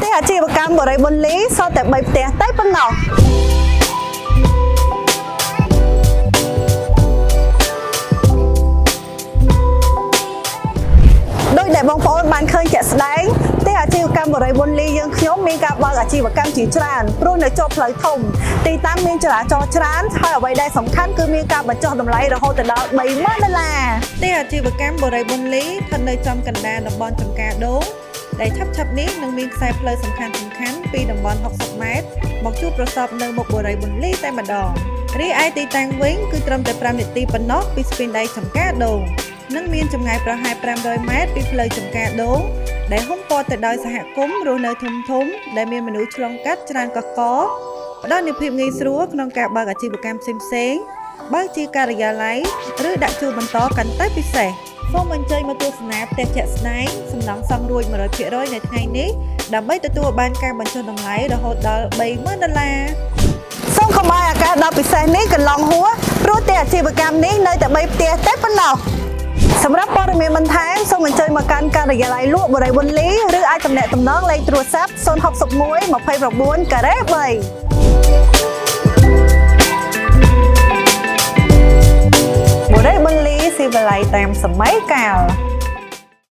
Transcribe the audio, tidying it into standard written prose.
ទីអាជីវកម្មបរិយាបុលីសតតែ3ផ្ទះតែប៉ុណ្ណោះដោយដែលបងប្អូនបានឃើញជាក់ស្ដែងទីអាជីវកម្មបរិយាបុលីយើងខ្ញុំមានការបើកអាជីវកម្មជាច្រើនព្រោះនៅជាប់ផ្លូវធំទីតាំងមានចរាចរណ៍ច្រើនហើយអ្វីដែលសំខាន់គឺមានការបញ្ចុះតម្លៃរហូតដល់$30,000ទីអាជីវកម្មបរិយាបុលីស្ថិតនៅចំកណ្ដាលតំបន់ចំការដូងដែលឆាប់នេះនឹងមានខ្សែផ្លូវសំខាន់ពីតំបន់60ម៉ែត្រមកជួបប្រសពនៅមុខបរិយាបុលីតែម្ដងរីឯទីតាំងវិញគឺត្រឹមតែ5នាទីប៉ុណ្ណោះពីស្ពានដីចំការដូងនិងមានចម្ងាយប្រហែល500ម៉ែត្រពីផ្លូវចំការដូងដែលហ៊ុំព័ទ្ធទៅដោយសហគមន៍រស់នៅធំដែលមានមនុស្សឆ្លងកាត់ច្រើនកកផ្ដល់នូវភាពងាយស្រួលក្នុងការបើកអាជីវកម្មផ្សេងៗបើកជាការិយាល័យឬដាក់ជួលបន្តកាន់តែពិសេសសូមអញ្ជើញមកទស្សនាផ្ទះជាក់ស្ដែងសំណង់សង់រួច100%នៅថ្ងៃនេះដើម្បីទទួលបានការបញ្ចុះតម្លៃរហូតដល់$30,000សូមកុំឲ្យឱកាសដ៏ពិសេសនេះកន្លងហួសព្រោះទីអាជីវកម្មនេះនៅតែ3ផ្ទះតែប៉ុណ្ណោះសម្រាប់ព័ត៌មានបន្ថែមសូមអញ្ជើញមកកាន់ការិយាល័យលក់បរិយាបុលីឬអាចទំនាក់ទំនងលេខទូរស័ព្ទ061 29 ការ៉េ 3បរិយាបុលីស៊ីវិល័យតាមសម័យកាល